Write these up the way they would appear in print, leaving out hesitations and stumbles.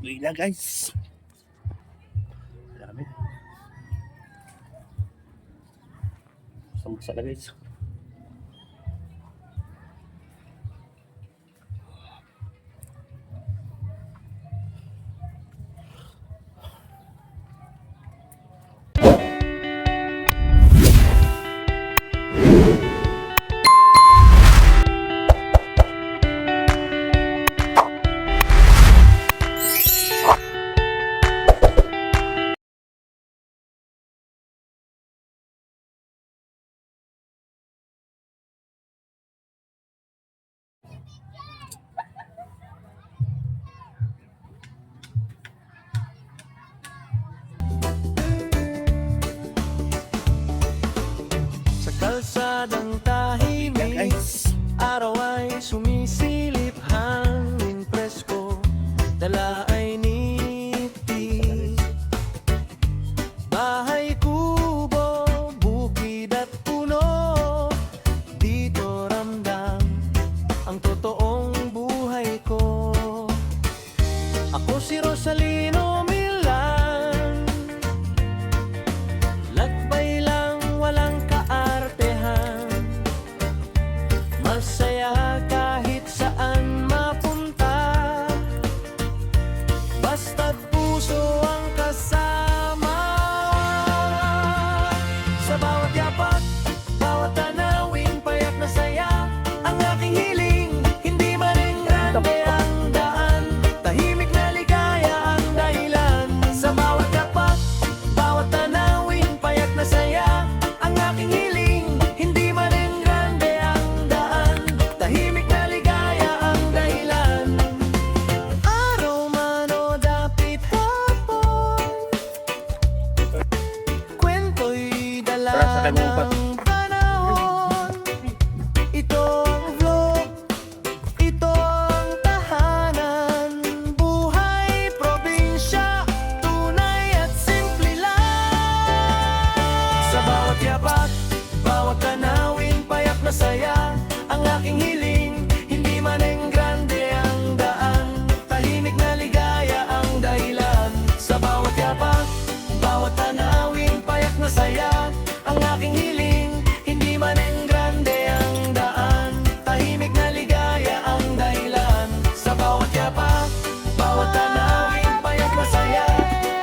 Uwi na guys. Dami. Samsa na guys. Kalsadang tahimik, araw ay sumisilip, hangin presko, dala ay nipis. Bahay kubo, bukid at puno, dito ramdam ang totoong buhay ko. Ako si Rosalino Milan, lakbay lang walang masaya kahit saan mapunta, basta't puso ang kasama. Sa bawat yapak, bawat tanawin, payak na saya ang aking hiling. Hindi maring grande ang daan, tahimik na ligaya ang dahilan. Sa bawat yapak, bawat tanawin, payak na saya ang aking hiling. Hindi maring grande ang daan, tahimik na ligaya ang dahilan. Araw man o dapit hapon, kwento'y dala ng panahon. Ito ang vlog, ito ang tahanan, buhay probinsya, tunay at simple lang. Sa bawat yapak, bawat tanawin, payak na saya ang aking hiling. Hindi maning grande ang daan, tahimik na ligaya ang dahilan. Sa bawat yapak, bawat tanawin, payak na saya ang aking hiling. Hindi maning grande ang daan, tahimik na ligaya ang dahilan. Sa bawat yapak, bawat tanawin, payak na saya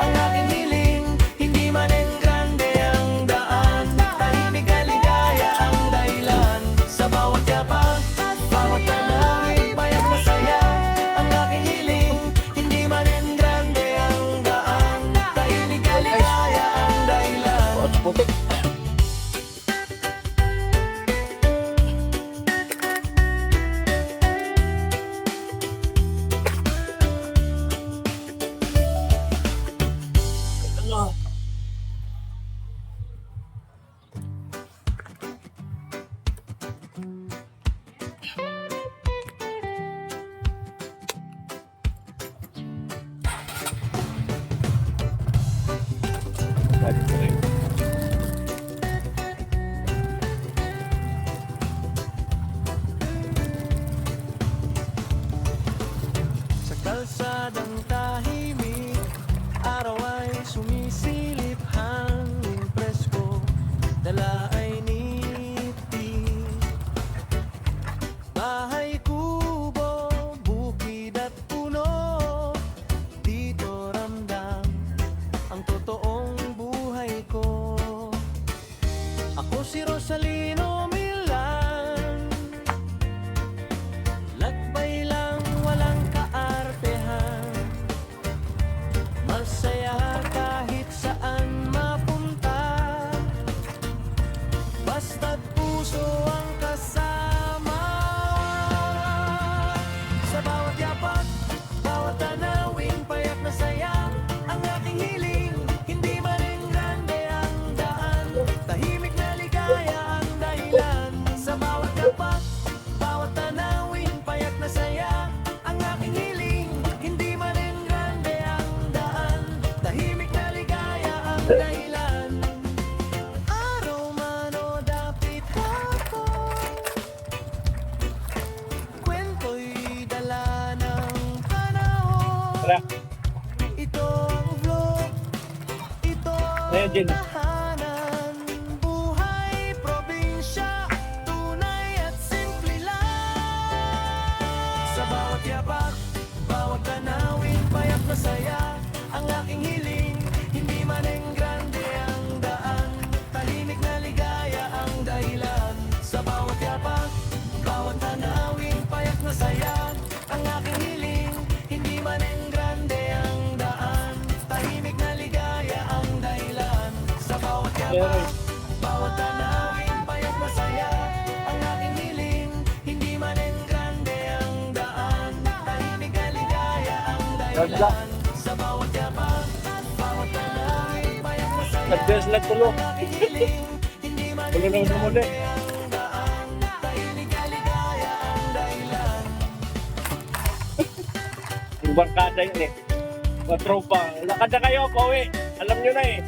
ang aking hiling. Hindi maning grande ang daan, tahimik na ligaya ang dahilan. Sa bawat yapak, bawat tanawin, payak na saya ang aking hiling. Hindi maning grande ang daan, tahimik na ligaya ang dahilan. Putik. Allah. Sa kalsadang tahimik, araw ay sumisilip, hangin presko, dala ay nipis. Bahay kubo, bukid at puno, dito ramdam ang totoong buhay ko. Ako si Rosalino Milan, lakbay lang walang kaartehan, masaya kahit saan mapunta, basta't puso ang kasama. Sa bawat yapak, bawat tanawin, payak na saya ang aking hiling. Hindi maring grande ang daan, tahimik na ligaya ang dahilan. Sa bawat yapak, bawat tanawin, payak na saya ang aking hiling. Hindi maring grande ang daan, tahimik na ligaya ang dahilan. Araw man o dapit hapon, kwento'y dala ng panahon. Tara. Ayan, Jen. tahanan, buhay probinsya, tunay at simple lang. Sa bawat yapak, bawat tanawin, payak na saya, ang aking hiling, hindi man grande ang daan, tahimik na ligaya ang dahilan. Sa bawat yapak, bawat tanawin, payak na saya, ang aking hiling, hindi man grande ang daan, tahimik na ligaya ang dahilan. Sa bawat yapak, bawat tanawin, payak na saya, ang aking hiling, hindi man grande ang daan, tahimik na ligaya ang dahilan. Sa bawat yapak, bawat tanawin, payak na saya, Nag-dress lang tulo. ang aking hiling, hindi man Tulo na sa muli. ang daan, tahimik na ligaya ang dahilan. Yung barkada yun eh. Mga tropa. Lakad na kayo, pauwi. Alam nyo na eh.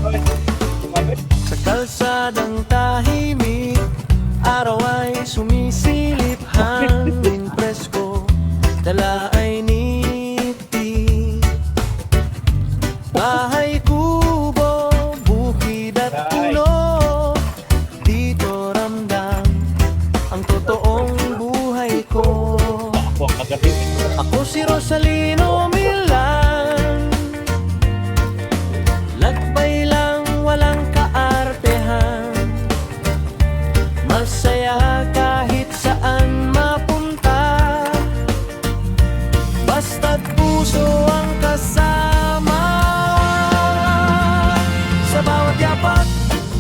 Okay. Kumabit. Sa kalsadang tahimik, araw ay sumisilip, hangin presko, dala ay niti. Bahay kubo, bukid at puno, dito ramdam ang totoong buhay ko. Ako ang kagabi. Ako si Rosalino Milan, lakbay lang walang kaartehan, masaya kahit saan mapunta, basta't puso ang kasama. Sa bawat yapak,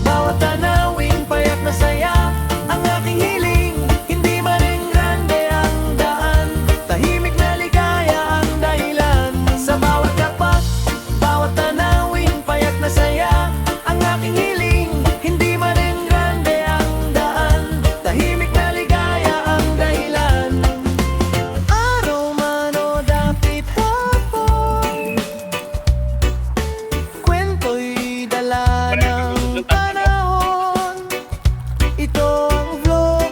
bawat tanawin, payak na saya, ang aking hiling, hindi man grande ang daan, tahimik na ligaya ang dahilan. Sa bawat yapak, bawat tanawin, payak na saya, ang aking hiling, hindi man grande ang daan, tahimik na ligaya ang dahilan. Araw man o dapit hapon, kwento'y dala ng panahon. Ito ang vlog,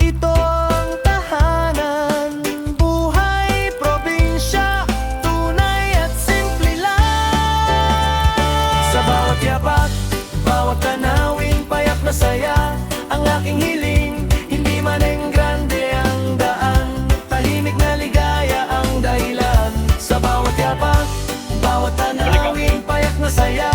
ito ang tahanan, buhay probinsya, tunay at simple lang. Sa bawat yapak, bawat tanawin, payak na saya, ang aking hiling, hindi man grande ang daan, tahimik na ligaya ang dahilan. Sa bawat yapak, bawat tanawin, payak na saya,